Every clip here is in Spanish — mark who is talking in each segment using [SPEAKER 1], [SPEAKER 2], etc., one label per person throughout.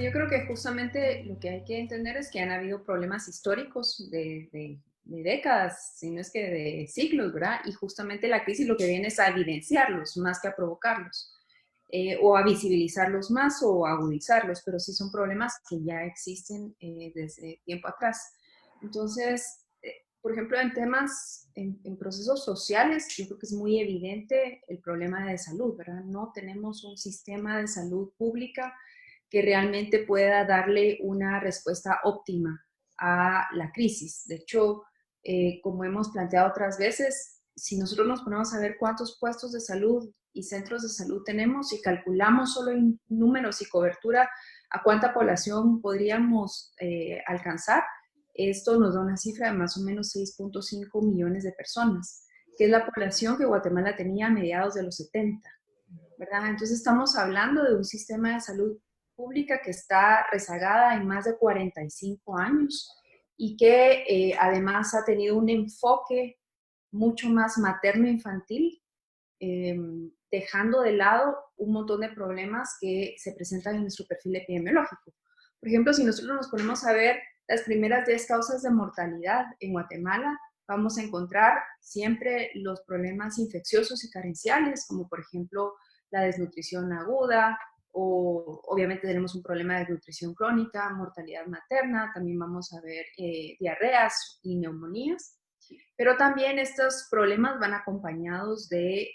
[SPEAKER 1] Yo creo que justamente lo que hay que entender es que han habido problemas históricos de décadas, si no es que de siglos, ¿verdad? Y justamente la crisis lo que viene es a evidenciarlos más que a provocarlos, o a visibilizarlos más o a agudizarlos, pero sí son problemas que ya existen desde tiempo atrás. Entonces, por ejemplo, en temas, en procesos sociales, yo creo que es muy evidente el problema de salud, ¿verdad? No tenemos un sistema de salud pública que realmente pueda darle una respuesta óptima a la crisis. De hecho, como hemos planteado otras veces, si nosotros nos ponemos a ver cuántos puestos de salud y centros de salud tenemos y calculamos solo en números y cobertura a cuánta población podríamos alcanzar, esto nos da una cifra de más o menos 6.5 millones de personas, que es la población que Guatemala tenía a mediados de los 70. ¿Verdad? Entonces estamos hablando de un sistema de salud pública que está rezagada en más de 45 años y que además ha tenido un enfoque mucho más materno-infantil, eh, dejando de lado un montón de problemas que se presentan en nuestro perfil epidemiológico. Por ejemplo, si nosotros nos ponemos a ver las primeras 10 causas de mortalidad en Guatemala, vamos a encontrar siempre los problemas infecciosos y carenciales, como por ejemplo la desnutrición aguda, o obviamente tenemos un problema de desnutrición crónica, mortalidad materna, también vamos a ver diarreas y neumonías. Pero también estos problemas van acompañados de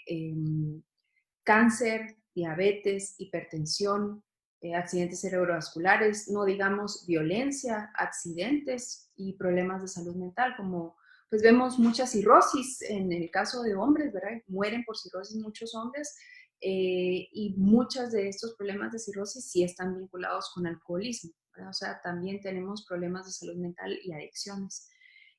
[SPEAKER 1] cáncer, diabetes, hipertensión, accidentes cerebrovasculares, no digamos violencia, accidentes y problemas de salud mental, como pues vemos mucha cirrosis en el caso de hombres, ¿verdad? Mueren por cirrosis muchos hombres y muchos de estos problemas de cirrosis sí están vinculados con alcoholismo, ¿verdad? O sea, también tenemos problemas de salud mental y adicciones.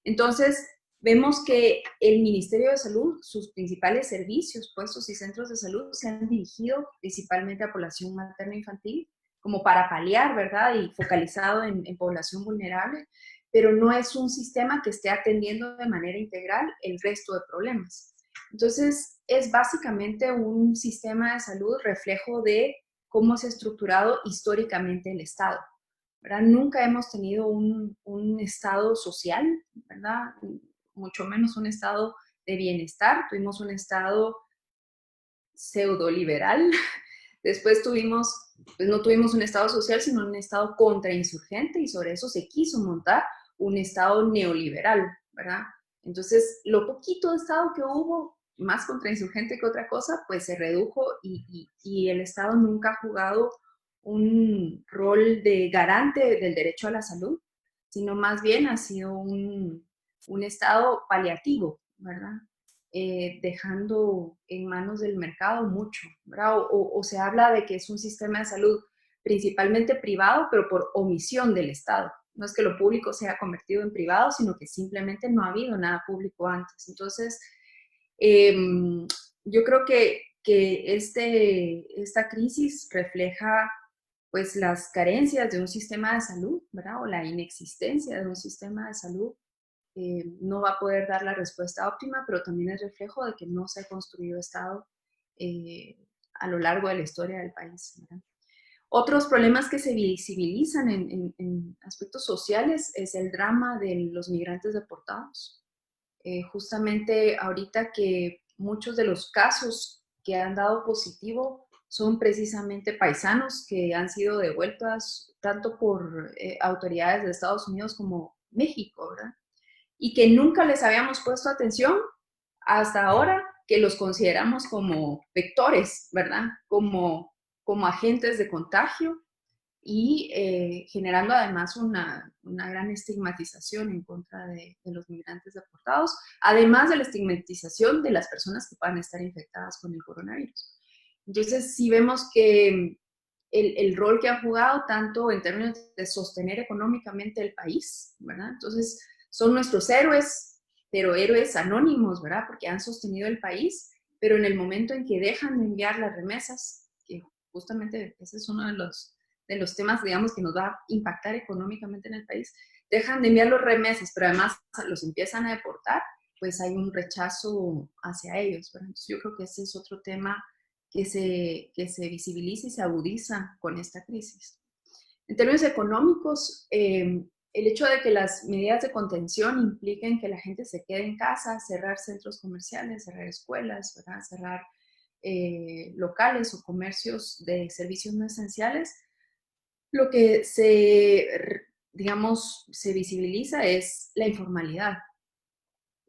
[SPEAKER 1] Entonces, vemos que el Ministerio de Salud, sus principales servicios, puestos y centros de salud se han dirigido principalmente a población materno-infantil, como para paliar, ¿verdad? Y focalizado en población vulnerable, pero no es un sistema que esté atendiendo de manera integral el resto de problemas. Entonces, es básicamente un sistema de salud reflejo de cómo se ha estructurado históricamente el Estado, ¿verdad? Nunca hemos tenido un Estado social, ¿verdad? Mucho menos un estado de bienestar, tuvimos un estado pseudo-liberal, después tuvimos, pues no tuvimos un estado social, sino un estado contrainsurgente y sobre eso se quiso montar un estado neoliberal, ¿verdad? Entonces, lo poquito de estado que hubo, más contrainsurgente que otra cosa, pues se redujo y el estado nunca ha jugado un rol de garante del derecho a la salud, sino más bien ha sido un estado paliativo, ¿verdad? Dejando en manos del mercado mucho, ¿verdad? O se habla de que es un sistema de salud principalmente privado, pero por omisión del Estado. No es que lo público se haya convertido en privado, sino que simplemente no ha habido nada público antes. Entonces, eh, yo creo que esta crisis refleja pues las carencias de un sistema de salud, ¿verdad? O la inexistencia de un sistema de salud no va a poder dar la respuesta óptima, pero también es reflejo de que no se ha construido Estado eh, a lo largo de la historia del país, ¿verdad? Otros problemas que se visibilizan en aspectos sociales es el drama de los migrantes deportados. Justamente ahorita que muchos de los casos que han dado positivo son precisamente paisanos que han sido devueltas tanto por autoridades de Estados Unidos como México, ¿verdad? Y que nunca les habíamos puesto atención hasta ahora que los consideramos como vectores, ¿verdad? Como agentes de contagio y generando además una gran estigmatización en contra de los migrantes deportados, además de la estigmatización de las personas que puedan estar infectadas con el coronavirus. Entonces, sí vemos que el rol que ha jugado tanto en términos de sostener económicamente el país, ¿verdad? Entonces, son nuestros héroes, pero héroes anónimos, ¿verdad? Porque han sostenido el país, pero en el momento en que dejan de enviar las remesas, que justamente ese es uno de los temas, digamos, que nos va a impactar económicamente en el país, dejan de enviar los remesas, pero además los empiezan a deportar, pues hay un rechazo hacia ellos, ¿verdad? Entonces yo creo que ese es otro tema que se visibiliza y se agudiza con esta crisis. En términos económicos, el hecho de que las medidas de contención impliquen que la gente se quede en casa, cerrar centros comerciales, cerrar escuelas, ¿verdad? Cerrar locales o comercios de servicios no esenciales, lo que digamos, se visibiliza es la informalidad.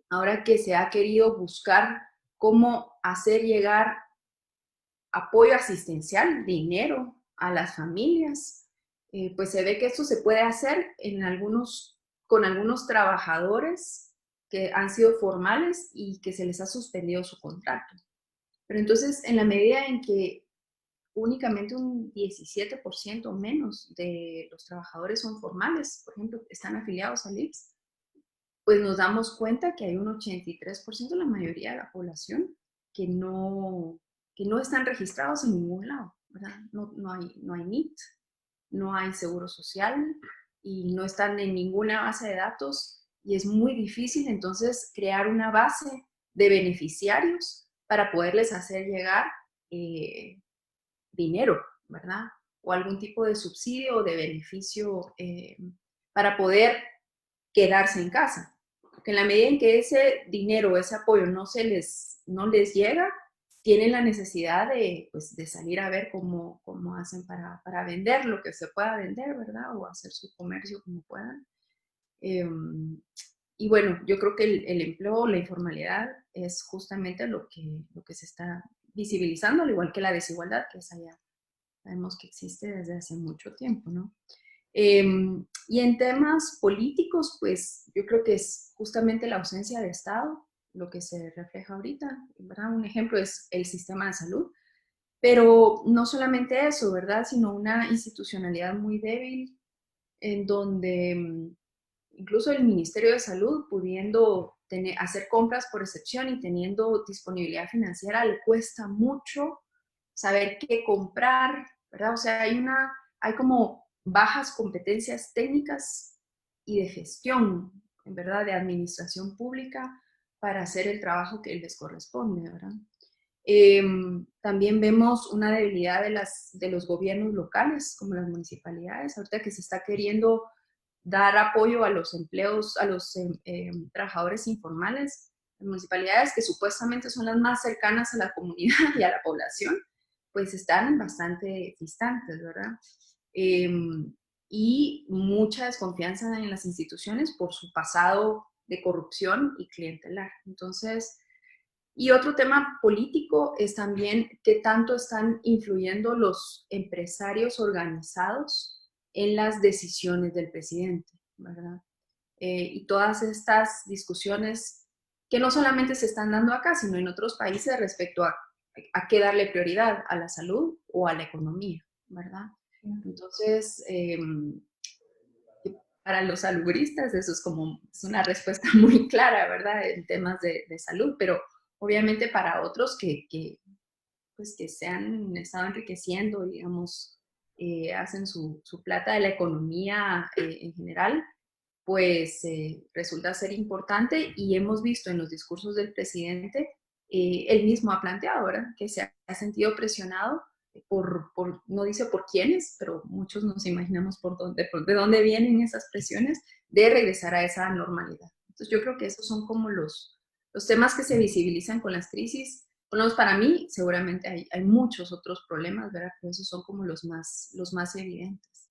[SPEAKER 1] Ahora que se ha querido buscar cómo hacer llegar apoyo asistencial, dinero a las familias, pues se ve que esto se puede hacer con algunos trabajadores que han sido formales y que se les ha suspendido su contrato. Pero entonces, en la medida en que únicamente un 17% menos de los trabajadores son formales, por ejemplo, están afiliados al IPS, pues nos damos cuenta que hay un 83%, la mayoría de la población, que no están registrados en ningún lado, ¿verdad? No hay NIT, no hay seguro social y no están en ninguna base de datos y es muy difícil entonces crear una base de beneficiarios para poderles hacer llegar dinero, ¿verdad? O algún tipo de subsidio o de beneficio para poder quedarse en casa. Porque en la medida en que ese dinero, ese apoyo no les llega, tienen la necesidad de, pues, de salir a ver cómo hacen para vender lo que se pueda vender, ¿verdad? O hacer su comercio como puedan. Y bueno, yo creo que el empleo, la informalidad es justamente lo que se está visibilizando, al igual que la desigualdad, que es allá. Sabemos que existe desde hace mucho tiempo, ¿no? Y en temas políticos, pues yo creo que es justamente la ausencia de Estado lo que se refleja ahorita, ¿verdad? Un ejemplo es el sistema de salud, pero no solamente eso, ¿verdad? Sino una institucionalidad muy débil en donde incluso el Ministerio de Salud, pudiendo hacer compras por excepción y teniendo disponibilidad financiera, le cuesta mucho saber qué comprar, ¿verdad? O sea, hay como bajas competencias técnicas y de gestión, en verdad, de administración pública para hacer el trabajo que les corresponde, ¿verdad? También vemos una debilidad de los gobiernos locales, como las municipalidades, ahorita que se está queriendo dar apoyo a los empleos, a los trabajadores informales, las municipalidades que supuestamente son las más cercanas a la comunidad y a la población, pues están bastante distantes, ¿verdad? Eh, y mucha desconfianza en las instituciones por su pasado de corrupción y clientelar. Entonces, y otro tema político es también qué tanto están influyendo los empresarios organizados en las decisiones del presidente, ¿verdad? Y todas estas discusiones que no solamente se están dando acá, sino en otros países respecto a qué darle prioridad, a la salud o a la economía, ¿verdad? Entonces, para los salubristas eso es una respuesta muy clara, ¿verdad? En temas de salud, pero obviamente para otros pues, que se han estado enriqueciendo, digamos, hacen su plata de la economía en general, pues resulta ser importante y hemos visto en los discursos del presidente, él mismo ha planteado, ¿verdad? Que se ha sentido presionado no dice por quiénes, pero muchos nos imaginamos de dónde vienen esas presiones de regresar a esa normalidad. Entonces yo creo que esos son como los temas que se visibilizan con las crisis. Por lo menos para mí, seguramente hay muchos otros problemas, ¿verdad? Pero esos son como los más evidentes.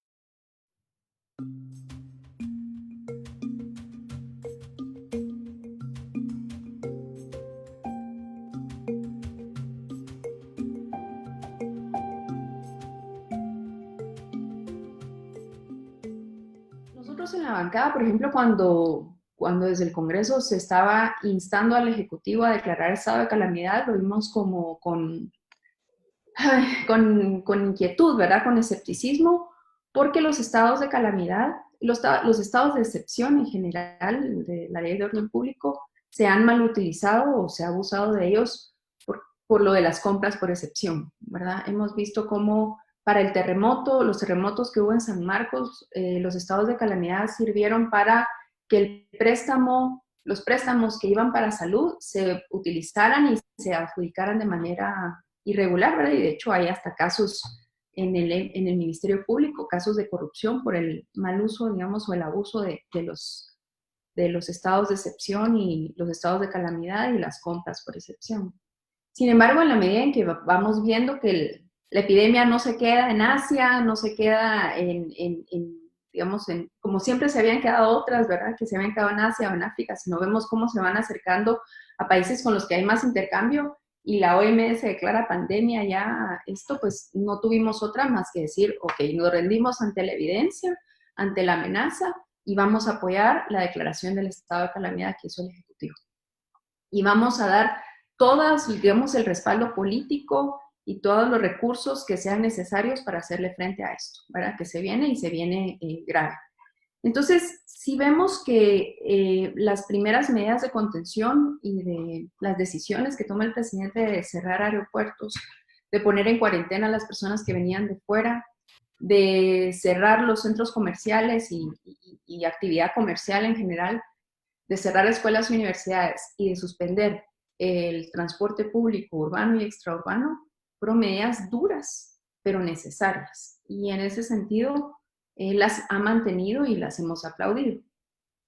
[SPEAKER 1] Nosotros en la bancada, por ejemplo, cuando desde el Congreso se estaba instando al Ejecutivo a declarar estado de calamidad, lo vimos como con inquietud, ¿verdad? Con escepticismo, porque los estados de calamidad, los estados de excepción en general de la ley de orden público se han mal utilizado o se ha abusado de ellos por lo de las compras por excepción, ¿verdad? Hemos visto cómo para los terremotos que hubo en San Marcos, los estados de calamidad sirvieron para que los préstamos que iban para salud se utilizaran y se adjudicaran de manera irregular, ¿verdad? Y de hecho hay hasta casos en el Ministerio Público, casos de corrupción por el mal uso, digamos, o el abuso de los estados de excepción y los estados de calamidad y las compras por excepción. Sin embargo, en la medida en que vamos viendo que la epidemia no se queda en Asia, no se queda digamos, como siempre se habían quedado otras, ¿verdad? Que se habían quedado en Asia o en África, sino vemos cómo se van acercando a países con los que hay más intercambio y la OMS declara pandemia ya esto, pues no tuvimos otra más que decir, ok, nos rendimos ante la evidencia, ante la amenaza y vamos a apoyar la declaración del estado de calamidad que hizo el Ejecutivo. Y vamos a dar todas, digamos, el respaldo político y todos los recursos que sean necesarios para hacerle frente a esto, ¿verdad? Que se viene y se viene grave. Entonces, si vemos que las primeras medidas de contención y de las decisiones que toma el presidente de cerrar aeropuertos, de poner en cuarentena a las personas que venían de fuera, de cerrar los centros comerciales y actividad comercial en general, de cerrar escuelas y universidades y de suspender el transporte público urbano y extraurbano, fueron medidas duras, pero necesarias. Y en ese sentido, las ha mantenido y las hemos aplaudido.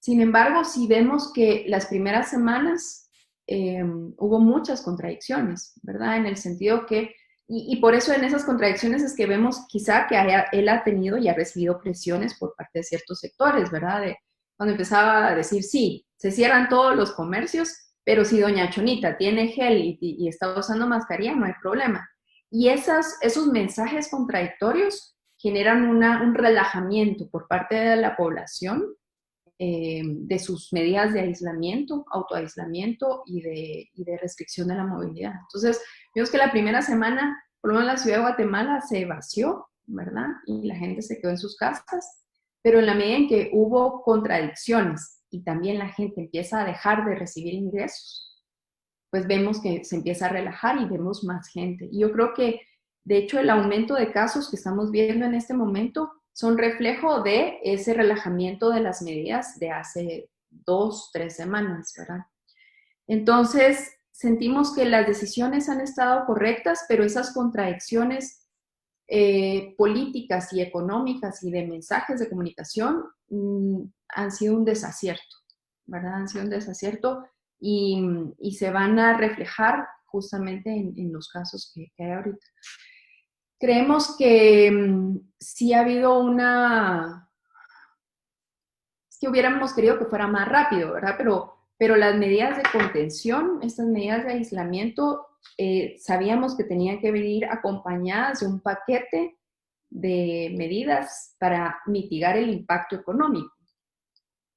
[SPEAKER 1] Sin embargo, si vemos que las primeras semanas hubo muchas contradicciones, ¿verdad? En el sentido que, y por eso en esas contradicciones es que vemos quizá que él ha tenido y ha recibido presiones por parte de ciertos sectores, ¿verdad? Cuando empezaba a decir, sí, se cierran todos los comercios, pero si doña Chonita tiene gel y está usando mascarilla, no hay problema. Y esos mensajes contradictorios generan un relajamiento por parte de la población de sus medidas de aislamiento, autoaislamiento y de restricción de la movilidad. Entonces, vimos que la primera semana, por lo menos la ciudad de Guatemala se vació, ¿verdad? Y la gente se quedó en sus casas, pero en la medida en que hubo contradicciones y también la gente empieza a dejar de recibir ingresos, pues vemos que se empieza a relajar y vemos más gente. Y yo creo que, de hecho, el aumento de casos que estamos viendo en este momento son reflejo de ese relajamiento de las medidas de hace 2, 3 semanas, ¿verdad? Entonces, sentimos que las decisiones han estado correctas, pero esas contradicciones políticas y económicas y de mensajes de comunicación han sido un desacierto, ¿verdad? Han sido un desacierto y se van a reflejar justamente en los casos que hay ahorita. Creemos que sí ha habido es que hubiéramos querido que fuera más rápido, ¿verdad? Pero las medidas de contención, estas medidas de aislamiento, sabíamos que tenían que venir acompañadas de un paquete de medidas para mitigar el impacto económico.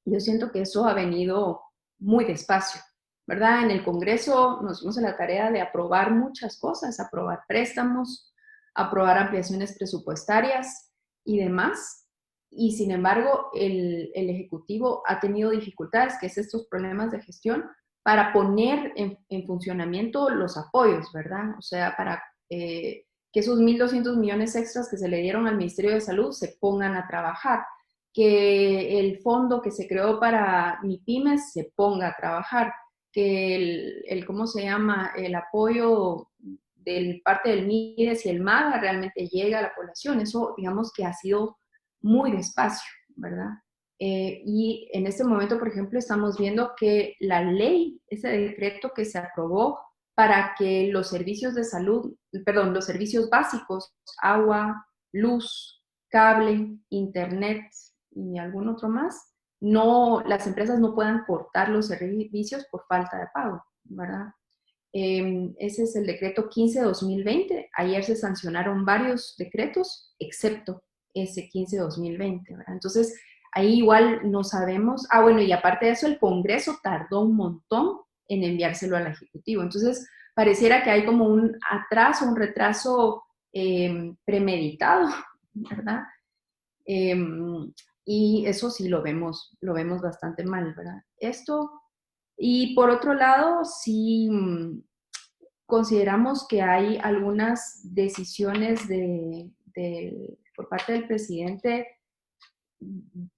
[SPEAKER 1] Yo siento que eso ha venido muy despacio, ¿verdad? En el Congreso nos dimos a la tarea de aprobar muchas cosas, aprobar préstamos, aprobar ampliaciones presupuestarias y demás. Y sin embargo, el Ejecutivo ha tenido dificultades, que es estos problemas de gestión, para poner en funcionamiento los apoyos, ¿verdad? O sea, para que esos 1.200 millones extras que se le dieron al Ministerio de Salud se pongan a trabajar, que el fondo que se creó para MIPYMES se ponga a trabajar, que ¿cómo se llama? El apoyo del parte del MIDES y el MAGA realmente llega a la población. Eso, digamos que ha sido muy despacio, ¿verdad? Y en este momento, por ejemplo, estamos viendo que la ley, ese decreto que se aprobó para que los servicios de salud, perdón, los servicios básicos, agua, luz, cable, internet y algún otro más, no, las empresas no puedan cortar los servicios por falta de pago, ¿verdad? Ese es el decreto 15-2020. Ayer se sancionaron varios decretos, excepto ese 15-2020, ¿verdad? Entonces, ahí igual no sabemos. Ah, bueno, y aparte de eso, el Congreso tardó un montón en enviárselo al Ejecutivo. Entonces, pareciera que hay como un atraso, un retraso premeditado, ¿verdad? Y eso sí lo vemos bastante mal, ¿verdad? Esto, y por otro lado, sí consideramos que hay algunas decisiones por parte del presidente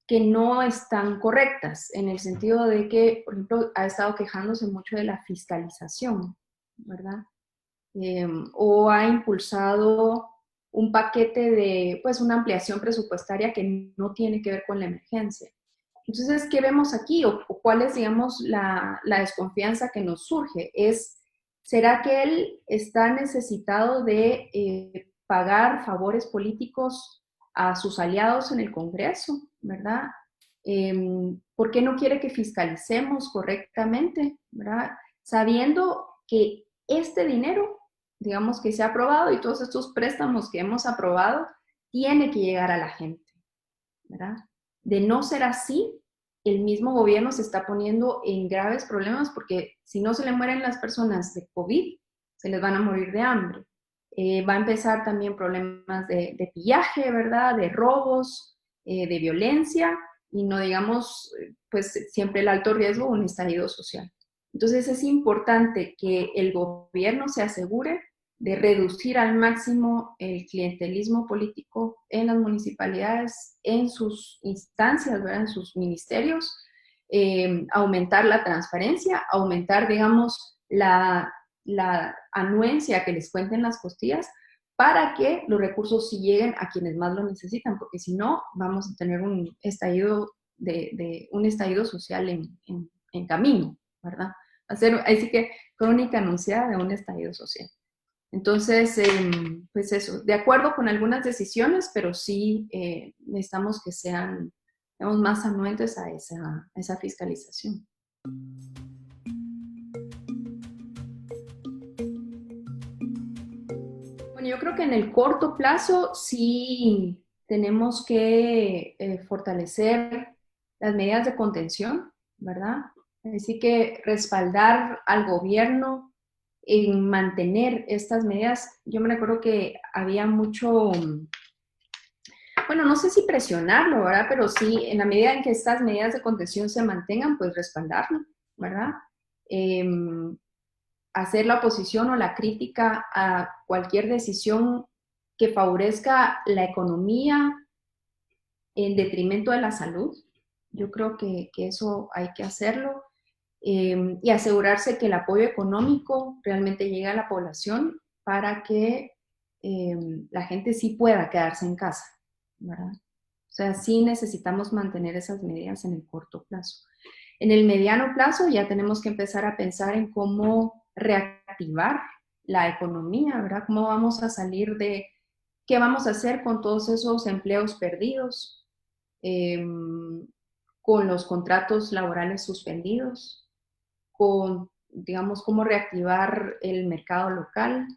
[SPEAKER 1] que no están correctas, en el sentido de que, por ejemplo, ha estado quejándose mucho de la fiscalización, ¿verdad? O ha impulsado un paquete de, pues, una ampliación presupuestaria que no tiene que ver con la emergencia. Entonces, ¿qué vemos aquí? O cuál es, digamos, la desconfianza que nos surge? ¿Será que él está necesitado de pagar favores políticos a sus aliados en el Congreso, verdad? ¿Por qué no quiere que fiscalicemos correctamente, verdad? Sabiendo que este dinero, digamos, que se ha aprobado y todos estos préstamos que hemos aprobado, tiene que llegar a la gente, ¿verdad? De no ser así, el mismo gobierno se está poniendo en graves problemas porque si no se le mueren las personas de COVID, se les van a morir de hambre. Va a empezar también problemas de pillaje, ¿verdad? De robos, de violencia y no digamos, pues siempre el alto riesgo, un estallido social. Entonces es importante que el gobierno se asegure de reducir al máximo el clientelismo político en las municipalidades, en sus instancias, ¿verdad? En sus ministerios, aumentar la transparencia, aumentar, digamos, la anuencia que les cuenten las costillas para que los recursos sí lleguen a quienes más lo necesitan, porque si no, vamos a tener un estallido, un estallido social en camino, ¿verdad? Va a ser, así que, crónica anunciada de un estallido social. Entonces, pues eso, de acuerdo con algunas decisiones, pero sí necesitamos que sean, digamos, más anuentes a esa fiscalización. Bueno, yo creo que en el corto plazo sí tenemos que fortalecer las medidas de contención, ¿verdad? Así que respaldar al gobierno en mantener estas medidas. Yo me recuerdo que había mucho, bueno, no sé si presionarlo, ¿verdad? Pero sí, en la medida en que estas medidas de contención se mantengan, pues respaldarlo, ¿verdad? Eh, hacer la oposición o la crítica a cualquier decisión que favorezca la economía en detrimento de la salud. Yo creo que eso hay que hacerlo y asegurarse que el apoyo económico realmente llegue a la población para que la gente sí pueda quedarse en casa, ¿verdad? O sea, sí necesitamos mantener esas medidas en el corto plazo. En el mediano plazo ya tenemos que empezar a pensar en cómo reactivar la economía, ¿verdad? ¿Cómo vamos a salir de, qué vamos a hacer con todos esos empleos perdidos, eh, con los contratos laborales suspendidos, con, digamos, cómo reactivar el mercado local,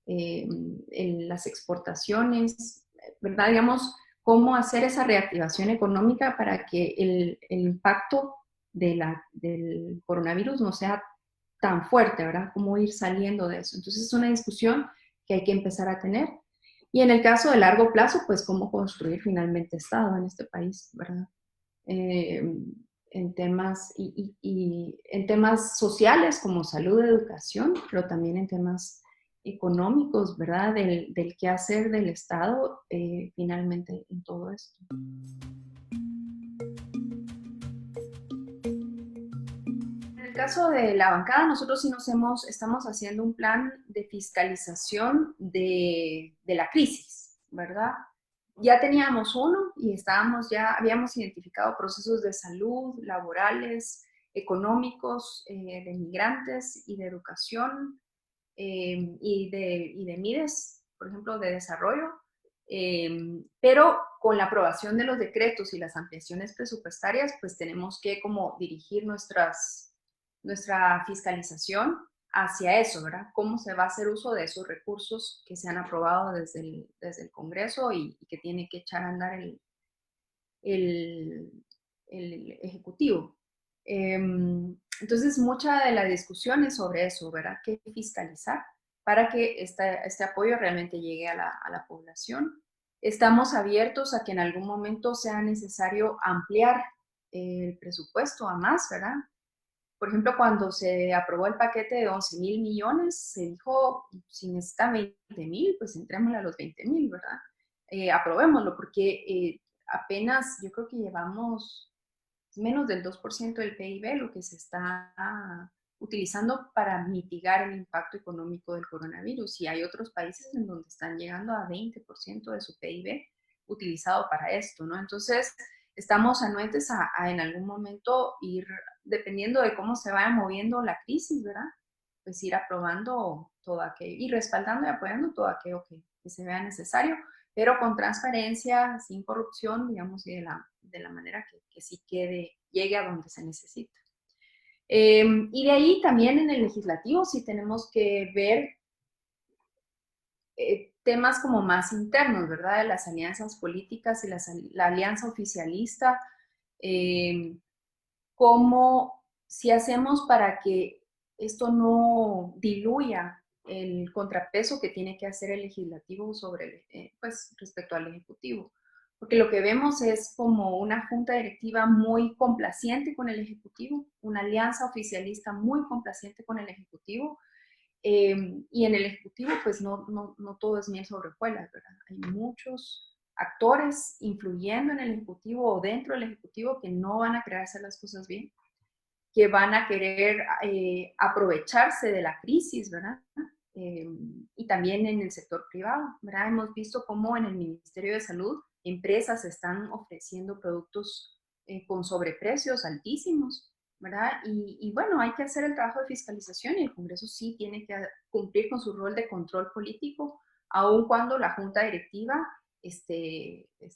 [SPEAKER 1] en las exportaciones, ¿verdad? Digamos, cómo hacer esa reactivación económica para que el impacto del coronavirus no sea tan fuerte, ¿verdad? Cómo ir saliendo de eso. Entonces es una discusión que hay que empezar a tener. Y en el caso de largo plazo, pues cómo construir finalmente Estado en este país, ¿verdad? Eh, en temas, y en temas sociales como salud, educación, pero también en temas económicos, ¿verdad? Del qué hacer del Estado finalmente en todo esto. En el caso de la bancada, nosotros sí estamos haciendo un plan de fiscalización de la crisis, ¿verdad? Ya teníamos uno y habíamos identificado procesos de salud, laborales, económicos, de migrantes y de educación y de MIDES, por ejemplo, de desarrollo, pero con la aprobación de los decretos y las ampliaciones presupuestarias, pues tenemos que como dirigir nuestra fiscalización hacia eso, ¿verdad? ¿Cómo se va a hacer uso de esos recursos que se han aprobado desde el Congreso y que tiene que echar a andar el, el Ejecutivo? Entonces, mucha de la discusión es sobre eso, ¿verdad? ¿Qué fiscalizar para que este apoyo realmente llegue a la población? Estamos abiertos a que en algún momento sea necesario ampliar el presupuesto a más, ¿verdad? Por ejemplo, cuando se aprobó el paquete de 11.000 millones, se dijo, si necesita 20.000, pues entrémosle a los 20.000, ¿verdad? Aprobémoslo, porque apenas yo creo que llevamos menos del 2% del PIB lo que se está utilizando para mitigar el impacto económico del coronavirus. Y hay otros países en donde están llegando a 20% de su PIB utilizado para esto, ¿no? Entonces, estamos anuentes a en algún momento ir, dependiendo de cómo se vaya moviendo la crisis, ¿verdad? Pues ir aprobando todo aquello y respaldando y apoyando todo aquello que se vea necesario, pero con transparencia, sin corrupción, digamos, y de la manera que sí llegue a donde se necesita. Y de ahí también en el legislativo sí tenemos que ver temas como más internos, ¿verdad? De las alianzas políticas y la alianza oficialista, cómo, si hacemos para que esto no diluya el contrapeso que tiene que hacer el legislativo sobre, pues, respecto al ejecutivo. Porque lo que vemos es como una junta directiva muy complaciente con el ejecutivo, una alianza oficialista muy complaciente con el ejecutivo, y en el ejecutivo, pues no todo es miel sobre hojuelas, ¿verdad? Hay muchos actores influyendo en el ejecutivo o dentro del ejecutivo que no van a querer hacer las cosas bien, que van a querer aprovecharse de la crisis, ¿verdad? Y también en el sector privado, ¿verdad? Hemos visto cómo en el Ministerio de Salud empresas están ofreciendo productos con sobreprecios altísimos, ¿verdad? Y bueno, hay que hacer el trabajo de fiscalización y el Congreso sí tiene que cumplir con su rol de control político, aun cuando la junta directiva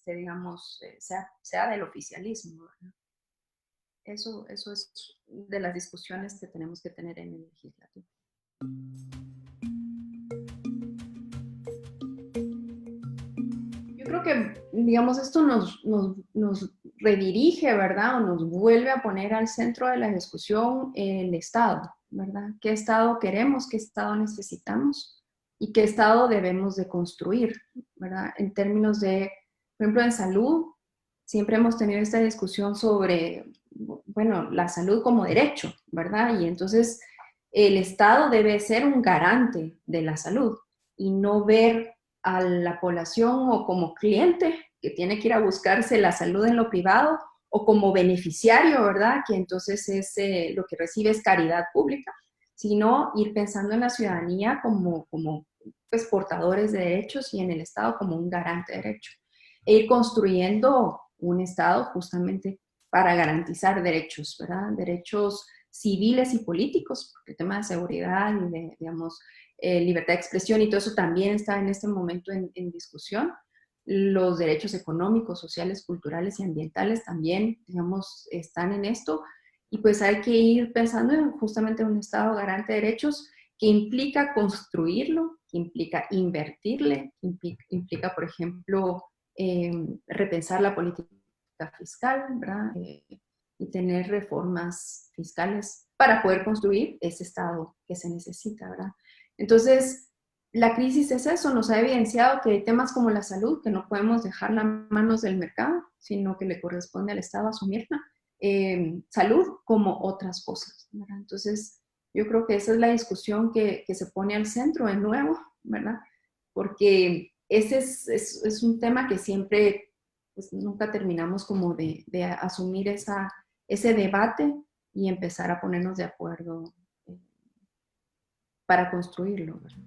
[SPEAKER 1] digamos, sea del oficialismo, ¿verdad? Eso es de las discusiones que tenemos que tener en el legislativo. Yo creo que, digamos, esto nos redirige, ¿verdad? O nos vuelve a poner al centro de la discusión el Estado, ¿verdad? ¿Qué Estado queremos? ¿Qué Estado necesitamos? ¿Y qué Estado debemos de construir, ¿verdad? En términos de, por ejemplo, en salud, siempre hemos tenido esta discusión sobre, bueno, la salud como derecho, ¿verdad? Y entonces el Estado debe ser un garante de la salud y no ver a la población o como cliente que tiene que ir a buscarse la salud en lo privado o como beneficiario, ¿verdad? Que entonces lo que recibe es caridad pública, sino ir pensando en la ciudadanía como pues, portadores de derechos y en el Estado como un garante de derechos. E ir construyendo un Estado justamente para garantizar derechos, ¿verdad? Derechos civiles y políticos, porque el tema de seguridad y de, digamos, libertad de expresión y todo eso también está en este momento en discusión. Los derechos económicos, sociales, culturales y ambientales también, digamos, están en esto. Y pues hay que ir pensando en justamente un Estado garante de derechos que implica construirlo, que implica invertirle, que implica, por ejemplo, repensar la política fiscal, ¿verdad? Y tener reformas fiscales para poder construir ese Estado que se necesita, ¿verdad? Entonces, la crisis es eso, nos ha evidenciado que hay temas como la salud, que no podemos dejarla en manos del mercado, sino que le corresponde al Estado asumirla. Salud como otras cosas, ¿verdad? Entonces, yo creo que esa es la discusión que se pone al centro de nuevo, ¿verdad? Porque ese es un tema que siempre, pues nunca terminamos como de asumir ese debate y empezar a ponernos de acuerdo para construirlo, ¿verdad?